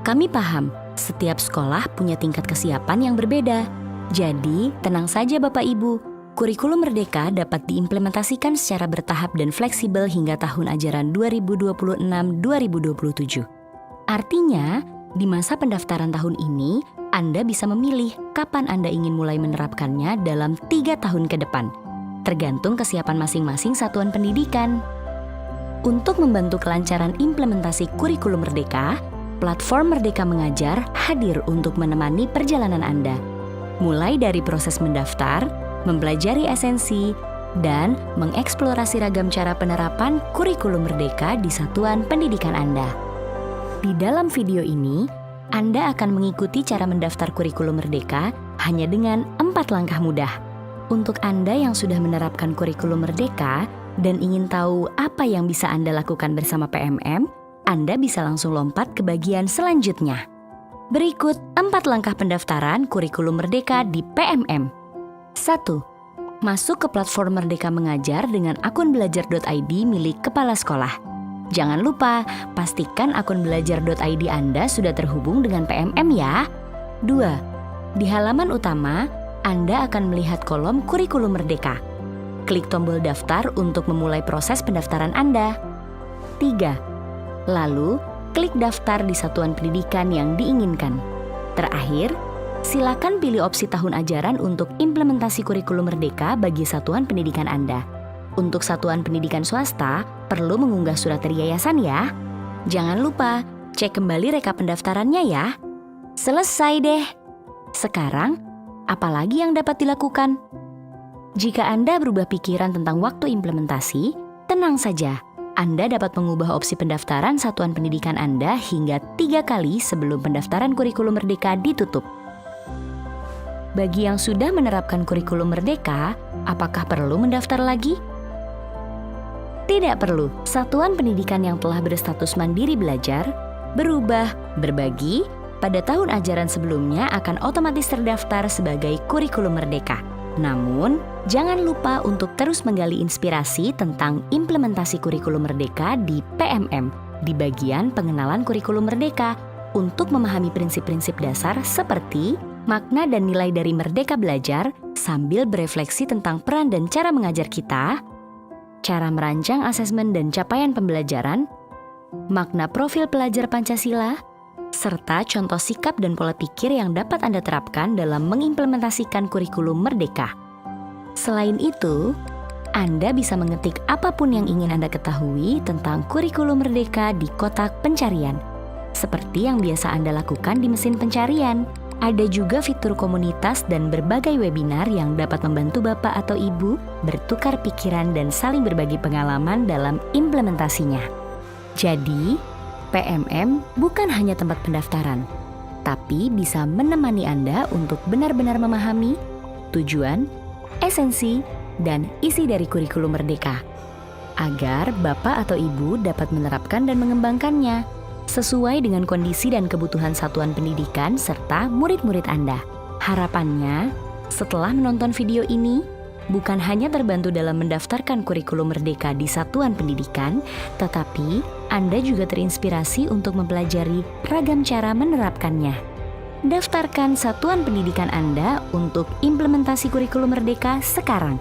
Kami paham, setiap sekolah punya tingkat kesiapan yang berbeda. Jadi, tenang saja Bapak Ibu, kurikulum Merdeka dapat diimplementasikan secara bertahap dan fleksibel hingga tahun ajaran 2026-2027. Artinya, di masa pendaftaran tahun ini, Anda bisa memilih kapan Anda ingin mulai menerapkannya dalam 3 tahun ke depan, tergantung kesiapan masing-masing satuan pendidikan. Untuk membantu kelancaran implementasi kurikulum Merdeka, platform Merdeka Mengajar hadir untuk menemani perjalanan Anda, mulai dari proses mendaftar, mempelajari esensi, dan mengeksplorasi ragam cara penerapan kurikulum Merdeka di satuan pendidikan Anda. Di dalam video ini, Anda akan mengikuti cara mendaftar kurikulum Merdeka hanya dengan 4 langkah mudah. Untuk Anda yang sudah menerapkan kurikulum Merdeka dan ingin tahu apa yang bisa Anda lakukan bersama PMM, Anda bisa langsung lompat ke bagian selanjutnya. Berikut 4 langkah pendaftaran kurikulum Merdeka di PMM. 1. Masuk ke platform Merdeka Mengajar dengan akun belajar.id milik kepala sekolah. Jangan lupa, pastikan akun belajar.id Anda sudah terhubung dengan PMM ya. 2. Di halaman utama, Anda akan melihat kolom kurikulum Merdeka. Klik tombol daftar untuk memulai proses pendaftaran Anda. 3. Lalu, klik daftar di satuan pendidikan yang diinginkan. Terakhir, silakan pilih opsi tahun ajaran untuk implementasi kurikulum Merdeka bagi satuan pendidikan Anda. Untuk satuan pendidikan swasta, perlu mengunggah surat dari yayasan ya. Jangan lupa, cek kembali rekap pendaftarannya ya. Selesai deh. Sekarang, apa lagi yang dapat dilakukan? Jika Anda berubah pikiran tentang waktu implementasi, tenang saja. Anda dapat mengubah opsi pendaftaran satuan pendidikan Anda hingga 3 kali sebelum pendaftaran kurikulum Merdeka ditutup. Bagi yang sudah menerapkan kurikulum Merdeka, apakah perlu mendaftar lagi? Tidak perlu. Satuan pendidikan yang telah berstatus mandiri belajar, berubah, berbagi, pada tahun ajaran sebelumnya akan otomatis terdaftar sebagai kurikulum Merdeka. Namun, jangan lupa untuk terus menggali inspirasi tentang implementasi kurikulum Merdeka di PMM, di bagian pengenalan kurikulum Merdeka, untuk memahami prinsip-prinsip dasar seperti makna dan nilai dari Merdeka Belajar sambil berefleksi tentang peran dan cara mengajar kita, cara merancang asesmen dan capaian pembelajaran, makna profil pelajar Pancasila, serta contoh sikap dan pola pikir yang dapat Anda terapkan dalam mengimplementasikan kurikulum Merdeka. Selain itu, Anda bisa mengetik apapun yang ingin Anda ketahui tentang kurikulum Merdeka di kotak pencarian, seperti yang biasa Anda lakukan di mesin pencarian. Ada juga fitur komunitas dan berbagai webinar yang dapat membantu Bapak atau Ibu bertukar pikiran dan saling berbagi pengalaman dalam implementasinya. Jadi, PMM bukan hanya tempat pendaftaran, tapi bisa menemani Anda untuk benar-benar memahami tujuan, esensi, dan isi dari kurikulum Merdeka, agar Bapak atau Ibu dapat menerapkan dan mengembangkannya sesuai dengan kondisi dan kebutuhan satuan pendidikan serta murid-murid Anda. Harapannya, setelah menonton video ini, bukan hanya terbantu dalam mendaftarkan kurikulum Merdeka di satuan pendidikan, tetapi Anda juga terinspirasi untuk mempelajari ragam cara menerapkannya. Daftarkan satuan pendidikan Anda untuk implementasi kurikulum Merdeka sekarang.